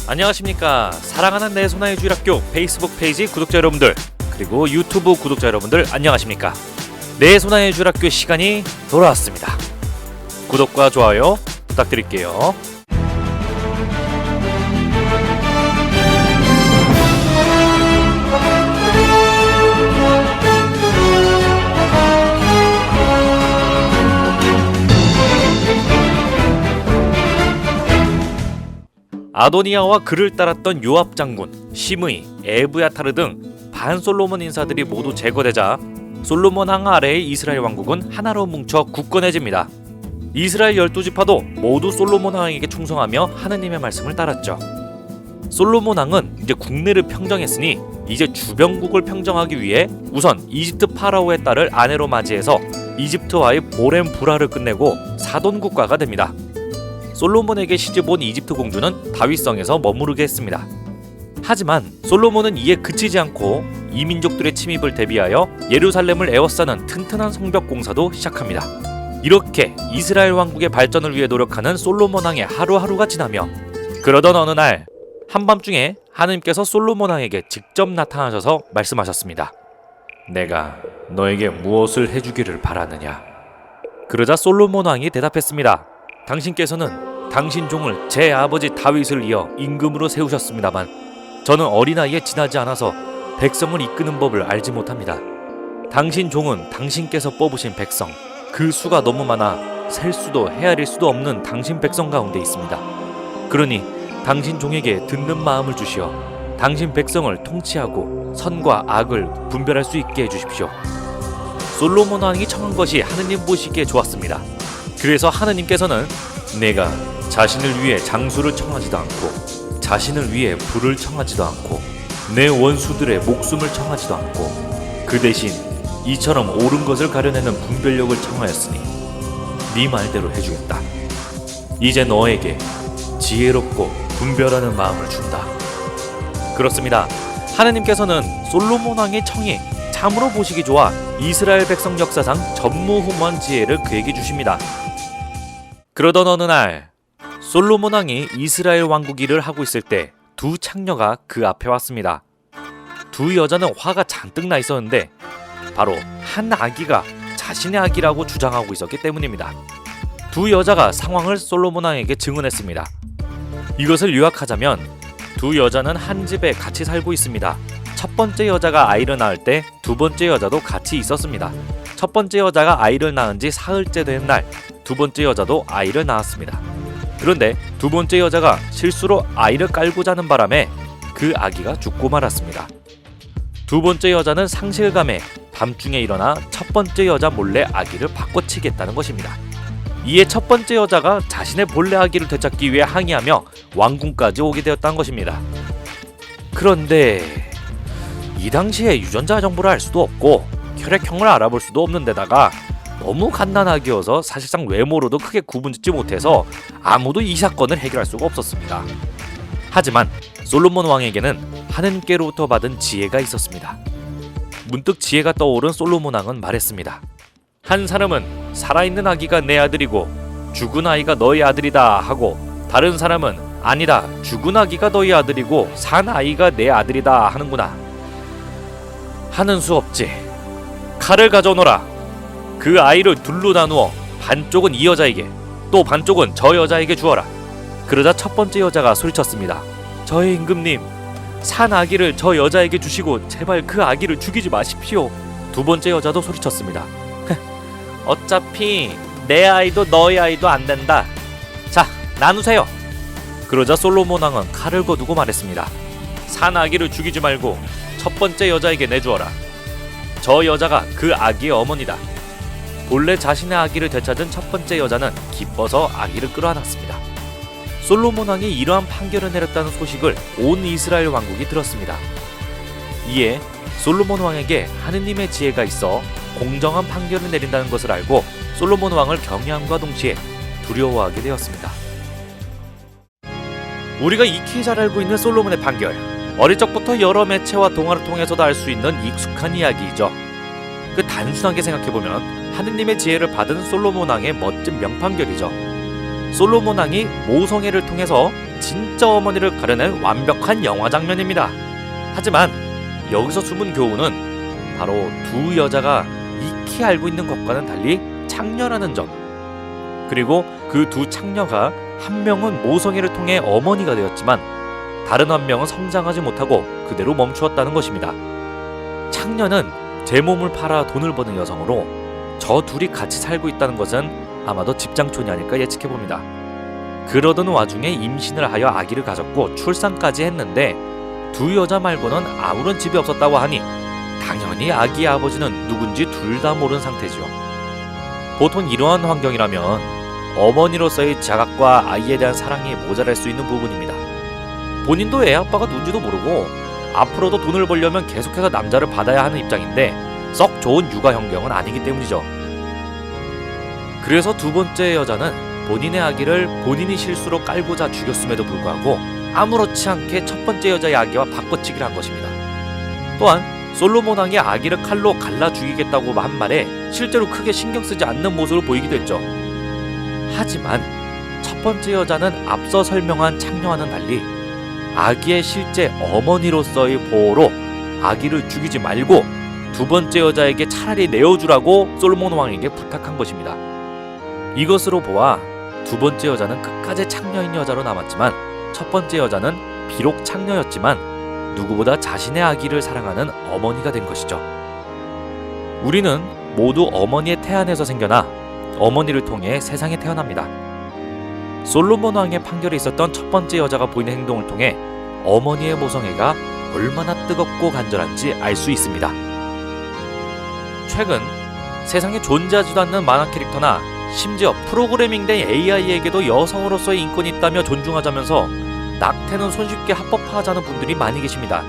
안녕하십니까. 사랑하는 내 손아의 주일학교 페이스북 페이지 구독자 여러분들, 그리고 유튜브 구독자 여러분들 안녕하십니까. 내 손아의 주일학교 시간이 돌아왔습니다. 구독과 좋아요 부탁드릴게요. 아도니아와 그를 따랐던 요압 장군, 시므이, 에브야타르 등 반솔로몬 인사들이 모두 제거되자 솔로몬 왕 아래의 이스라엘 왕국은 하나로 뭉쳐 굳건해집니다. 이스라엘 12지파도 모두 솔로몬 왕에게 충성하며 하느님의 말씀을 따랐죠. 솔로몬 왕은 이제 국내를 평정했으니 이제 주변국을 평정하기 위해 우선 이집트 파라오의 딸을 아내로 맞이해서 이집트와의 오랜 불화를 끝내고 사돈 국가가 됩니다. 솔로몬에게 시집온 이집트 공주는 다윗성에서 머무르게 했습니다. 하지만 솔로몬은 이에 그치지 않고 이민족들의 침입을 대비하여 예루살렘을 에워싸는 튼튼한 성벽 공사도 시작합니다. 이렇게 이스라엘 왕국의 발전을 위해 노력하는 솔로몬 왕의 하루하루가 지나며, 그러던 어느 날 한밤중에 하느님께서 솔로몬 왕에게 직접 나타나셔서 말씀하셨습니다. 내가 너에게 무엇을 해주기를 바라느냐? 그러자 솔로몬 왕이 대답했습니다. 당신께서는 당신 종을 제 아버지 다윗을 이어 임금으로 세우셨습니다만 저는 어린아이에 지나지 않아서 백성을 이끄는 법을 알지 못합니다. 당신 종은 당신께서 뽑으신 백성, 그 수가 너무 많아 셀 수도 헤아릴 수도 없는 당신 백성 가운데 있습니다. 그러니 당신 종에게 듣는 마음을 주시어 당신 백성을 통치하고 선과 악을 분별할 수 있게 해주십시오. 솔로몬 왕이 청한 것이 하느님 보시기에 좋았습니다. 그래서 하느님께서는 내가 자신을 위해 장수를 청하지도 않고 자신을 위해 부를 청하지도 않고 내 원수들의 목숨을 청하지도 않고 그 대신 이처럼 옳은 것을 가려내는 분별력을 청하였으니 네 말대로 해주겠다. 이제 너에게 지혜롭고 분별하는 마음을 준다. 그렇습니다. 하느님께서는 솔로몬 왕의 청이 참으로 보시기 좋아 이스라엘 백성 역사상 전무후무한 지혜를 그에게 주십니다. 그러던 어느 날 솔로몬 왕이 이스라엘 왕국 일을 하고 있을 때 두 창녀가 그 앞에 왔습니다. 두 여자는 화가 잔뜩 나 있었는데 바로 한 아기가 자신의 아기라고 주장하고 있었기 때문입니다. 두 여자가 상황을 솔로몬 왕에게 증언했습니다. 이것을 요약하자면 두 여자는 한 집에 같이 살고 있습니다. 첫 번째 여자가 아이를 낳을 때 두 번째 여자도 같이 있었습니다. 첫 번째 여자가 아이를 낳은 지 사흘째 된 날 두 번째 여자도 아이를 낳았습니다. 그런데 두 번째 여자가 실수로 아이를 깔고 자는 바람에 그 아기가 죽고 말았습니다. 두 번째 여자는 상실감에 밤중에 일어나 첫 번째 여자 몰래 아기를 바꿔치겠다는 것입니다. 이에 첫 번째 여자가 자신의 본래 아기를 되찾기 위해 항의하며 왕궁까지 오게 되었다는 것입니다. 그런데 이 당시에 유전자 정보를 알 수도 없고 혈액형을 알아볼 수도 없는 데다가 너무 갓난아기여서 사실상 외모로도 크게 구분짓지 못해서 아무도 이 사건을 해결할 수가 없었습니다. 하지만 솔로몬 왕에게는 하느님께로부터 받은 지혜가 있었습니다. 문득 지혜가 떠오른 솔로몬 왕은 말했습니다. 한 사람은 살아있는 아기가 내 아들이고 죽은 아이가 너희 아들이다 하고, 다른 사람은 아니다, 죽은 아기가 너희 아들이고 산 아이가 내 아들이다 하는구나. 하는 수 없지. 칼을 가져오너라. 그 아이를 둘로 나누어 반쪽은 이 여자에게 또 반쪽은 저 여자에게 주어라. 그러자 첫 번째 여자가 소리쳤습니다. 저의 임금님, 산 아기를 저 여자에게 주시고 제발 그 아기를 죽이지 마십시오. 두 번째 여자도 소리쳤습니다. 어차피 내 아이도 너희 아이도 안 된다. 자, 나누세요. 그러자 솔로몬 왕은 칼을 거두고 말했습니다. 산 아기를 죽이지 말고 첫 번째 여자에게 내주어라. 저 여자가 그 아기의 어머니다. 본래 자신의 아기를 되찾은 첫 번째 여자는 기뻐서 아기를 끌어안았습니다. 솔로몬 왕이 이러한 판결을 내렸다는 소식을 온 이스라엘 왕국이 들었습니다. 이에 솔로몬 왕에게 하느님의 지혜가 있어 공정한 판결을 내린다는 것을 알고 솔로몬 왕을 경외함과 동시에 두려워하게 되었습니다. 우리가 익히 잘 알고 있는 솔로몬의 판결, 어릴 적부터 여러 매체와 동화를 통해서도 알 수 있는 익숙한 이야기이죠. 그 단순하게 생각해보면 하느님의 지혜를 받은 솔로몬 왕의 멋진 명판결이죠. 솔로몬 왕이 모성애를 통해서 진짜 어머니를 가려낸 완벽한 영화 장면입니다. 하지만 여기서 숨은 교훈은 바로 두 여자가 익히 알고 있는 것과는 달리 창녀라는 점, 그리고 그 두 창녀가 한 명은 모성애를 통해 어머니가 되었지만 다른 한 명은 성장하지 못하고 그대로 멈추었다는 것입니다. 창녀는 제 몸을 팔아 돈을 버는 여성으로 저 둘이 같이 살고 있다는 것은 아마도 집장촌이 아닐까 예측해봅니다. 그러던 와중에 임신을 하여 아기를 가졌고 출산까지 했는데 두 여자 말고는 아무런 집이 없었다고 하니 당연히 아기의 아버지는 누군지 둘 다 모르는 상태지요. 보통 이러한 환경이라면 어머니로서의 자각과 아이에 대한 사랑이 모자랄 수 있는 부분입니다. 본인도 애 아빠가 누군지도 모르고 앞으로도 돈을 벌려면 계속해서 남자를 받아야 하는 입장인데 썩 좋은 육아 환경은 아니기 때문이죠. 그래서 두 번째 여자는 본인의 아기를 본인이 실수로 깔고자 죽였음에도 불구하고 아무렇지 않게 첫 번째 여자의 아기와 바꿔치기를 한 것입니다. 또한 솔로몬 왕이 아기를 칼로 갈라 죽이겠다고 한 말에 실제로 크게 신경 쓰지 않는 모습을 보이기도 했죠. 하지만 첫 번째 여자는 앞서 설명한 창녀와는 달리 아기의 실제 어머니로서의 보호로 아기를 죽이지 말고 두 번째 여자에게 차라리 내어주라고 솔로몬 왕에게 부탁한 것입니다. 이것으로 보아 두 번째 여자는 끝까지 창녀인 여자로 남았지만 첫 번째 여자는 비록 창녀였지만 누구보다 자신의 아기를 사랑하는 어머니가 된 것이죠. 우리는 모두 어머니의 태안에서 생겨나 어머니를 통해 세상에 태어납니다. 솔로몬 왕의 판결에 있었던 첫 번째 여자가 보이는 행동을 통해 어머니의 모성애가 얼마나 뜨겁고 간절한지 알 수 있습니다. 최근 세상에 존재하지도 않는 만화 캐릭터나 심지어 프로그래밍된 AI에게도 여성으로서의 인권이 있다며 존중하자면서 낙태는 손쉽게 합법화하자는 분들이 많이 계십니다.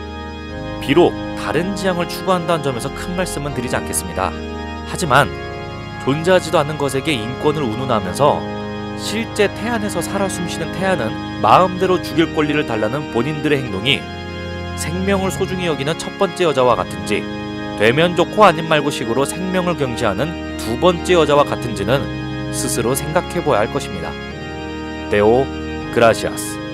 비록 다른 지향을 추구한다는 점에서 큰 말씀은 드리지 않겠습니다. 하지만 존재하지도 않는 것에게 인권을 운운하면서 실제 태안에서 살아 숨쉬는 태안은 마음대로 죽일 권리를 달라는 본인들의 행동이 생명을 소중히 여기는 첫 번째 여자와 같은지 되면 좋고 아님 말고 식으로 생명을 경시하는 두 번째 여자와 같은지는 스스로 생각해보아야 할 것입니다. 데오 그라시아스.